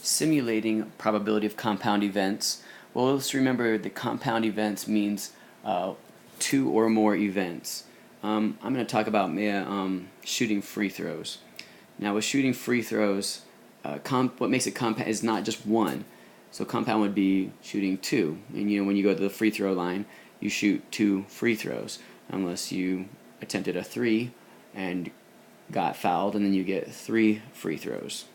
simulating probability of compound events. Well, let's remember that compound events means two or more events. I'm going to talk about shooting free throws. Now with shooting free throws, what makes it compound is not just one. So compound would be shooting two, and when you go to the free throw line, you shoot two free throws, unless you attempted a three and got fouled, and then you get three free throws.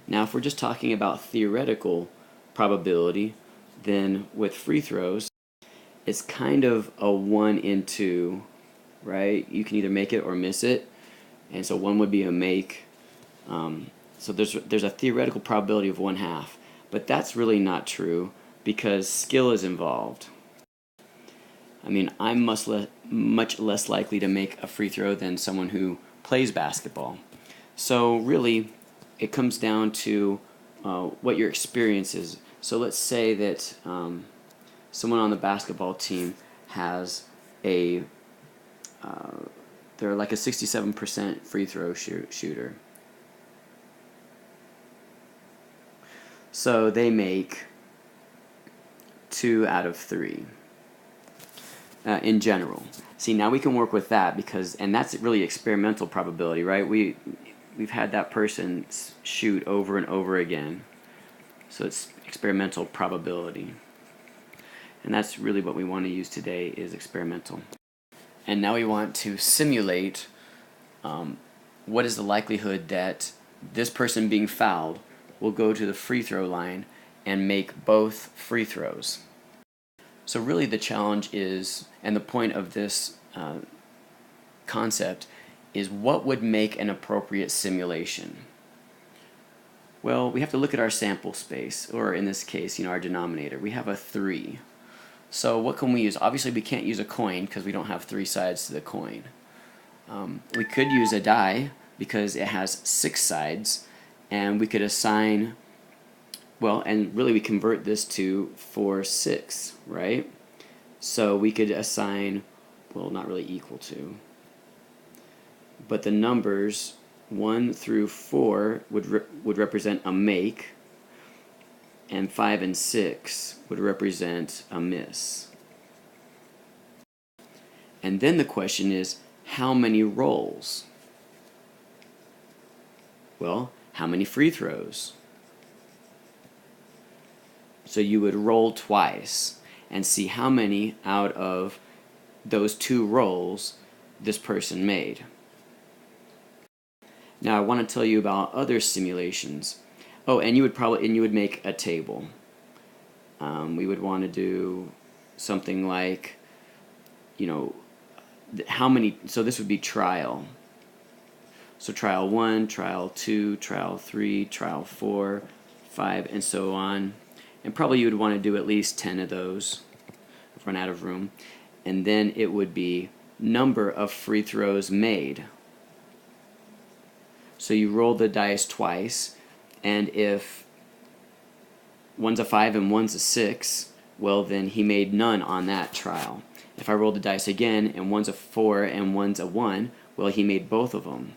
Now if we're just talking about theoretical probability, then with free throws, it's kind of a 1 in 2, right? You can either make it or miss it, and so 1 would be a make. So there's a theoretical probability of 1/2, but that's really not true because skill is involved. I mean, I'm much less likely to make a free throw than someone who plays basketball. So really, it comes down to what your experience is. So let's say that someone on the basketball team has they're like a 67% free throw shooter. So they make 2 out of 3 in general. See, now we can work with that and that's really experimental probability, right? We've had that person shoot over and over again. So it's experimental probability. And that's really what we want to use today, is experimental. And now we want to simulate what is the likelihood that this person being fouled will go to the free throw line and make both free throws. So really the challenge is, and the point of this concept is, what would make an appropriate simulation? Well, we have to look at our sample space, or in this case, our denominator. We have a 3. So what can we use? Obviously we can't use a coin because we don't have 3 sides to the coin. We could use a die because it has 6 sides, and we could assign, well, and really we convert this to 4, 6, right? So we could assign, well, not really equal to, but the numbers 1 through 4 would represent a make, and 5 and 6 would represent a miss. And then the question is, how many rolls? Well, how many free throws? So you would roll twice and see how many out of those 2 rolls this person made. Now I want to tell you about other simulations. Oh, and you would make a table. We would want to do something like, how many. So this would be trial. So trial 1, trial 2, trial 3, trial 4, 5, and so on. And probably you would want to do at least 10 of those. I've run out of room. And then it would be number of free throws made. So you roll the dice twice, and if one's a 5 and one's a 6, well then he made none on that trial. If I roll the dice again and one's a 4 and one's a 1, well he made both of them.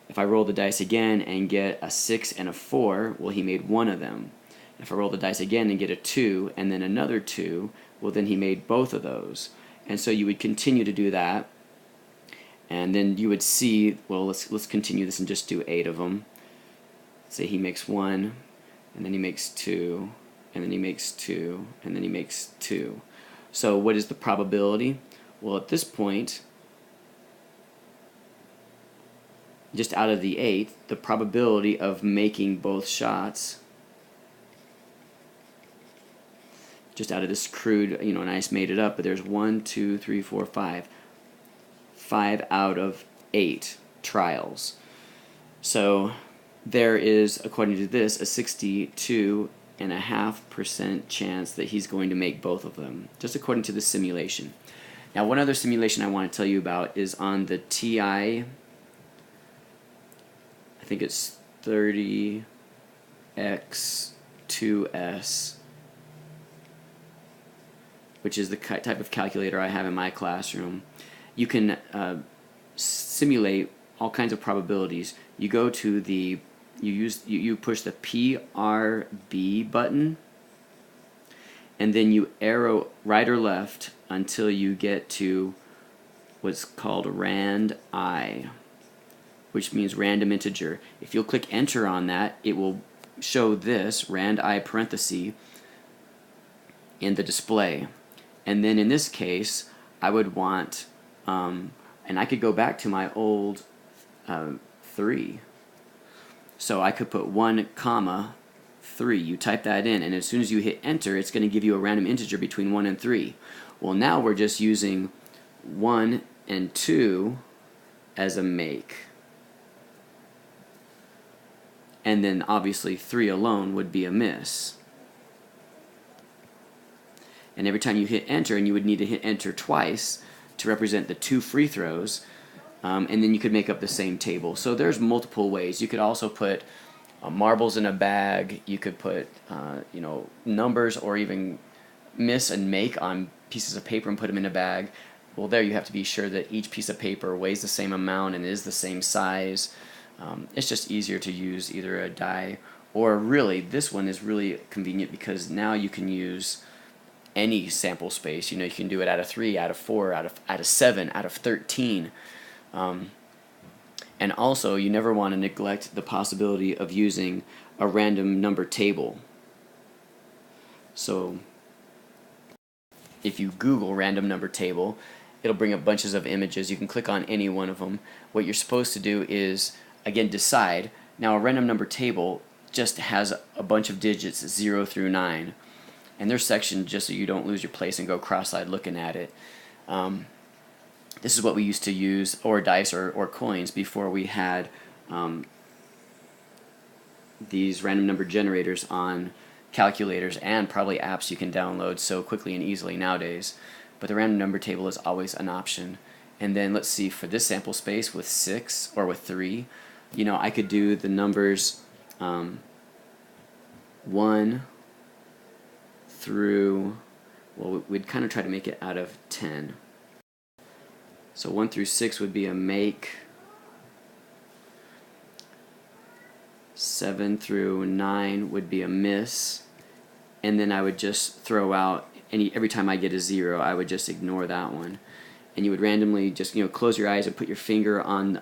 If I roll the dice again and get a 6 and a 4, well he made one of them. If I roll the dice again and get a 2 and then another 2, well then he made both of those. And so you would continue to do that, and then you would see, well, let's continue this and just do 8 of them. Say he makes 1, and then he makes 2, and then he makes 2, and then he makes 2. So what is the probability? Well, at this point, just out of the 8, the probability of making both shots, just out of this crude, and I just made it up, but there's 1, 2, 3, 4, 5. 5 out of 8 trials. So there is, according to this, a 62.5% chance that he's going to make both of them, just according to the simulation. Now, one other simulation I want to tell you about is on the TI, I think it's 30X2S, which is the type of calculator I have in my classroom. You can simulate all kinds of probabilities. You go to the you push the PRB button, and then you arrow right or left until you get to what's called rand I, which means random integer. If you'll click enter on that, it will show this rand I parenthesis in the display. And then in this case, I would want, and I could go back to my old 3. So I could put 1 comma 3. You type that in, and as soon as you hit enter, it's going to give you a random integer between 1 and 3. Well, now we're just using 1 and 2 as a make. And then obviously 3 alone would be a miss. And every time you hit enter, and you would need to hit enter twice to represent the 2 free throws, and then you could make up the same table. So there's multiple ways. You could also put marbles in a bag. You could put numbers, or even miss and make on pieces of paper and put them in a bag. Well, there you have to be sure that each piece of paper weighs the same amount and is the same size. It's just easier to use either a die, or really this one is really convenient because now you can use any sample space. You can do it out of 3, out of 4, out of 7, out of 13. And also, you never want to neglect the possibility of using a random number table. So if you Google random number table, it'll bring up bunches of images. You can click on any one of them. What you're supposed to do is, again, decide. Now, a random number table just has a bunch of digits 0 through 9. And they're sectioned just so you don't lose your place and go cross-eyed looking at it. This is what we used to use, or dice or coins, before we had these random number generators on calculators and probably apps you can download so quickly and easily nowadays. But the random number table is always an option. And then let's see, for this sample space with 6 or with 3, I could do the numbers 1 through, well, we'd kind of try to make it out of 10. So 1 through 6 would be a make. 7 through 9 would be a miss. And then I would just throw out, every time I get a 0, I would just ignore that one. And you would randomly just close your eyes and put your finger on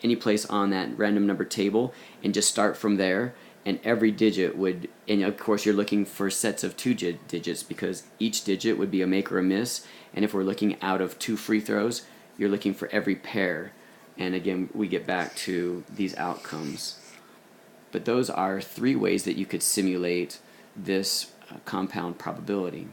any place on that random number table and just start from there. And every digit would, and of course you're looking for sets of 2 digits, because each digit would be a make or a miss. And if we're looking out of 2 free throws, you're looking for every pair. And again, we get back to these outcomes. But those are 3 ways that you could simulate this compound probability.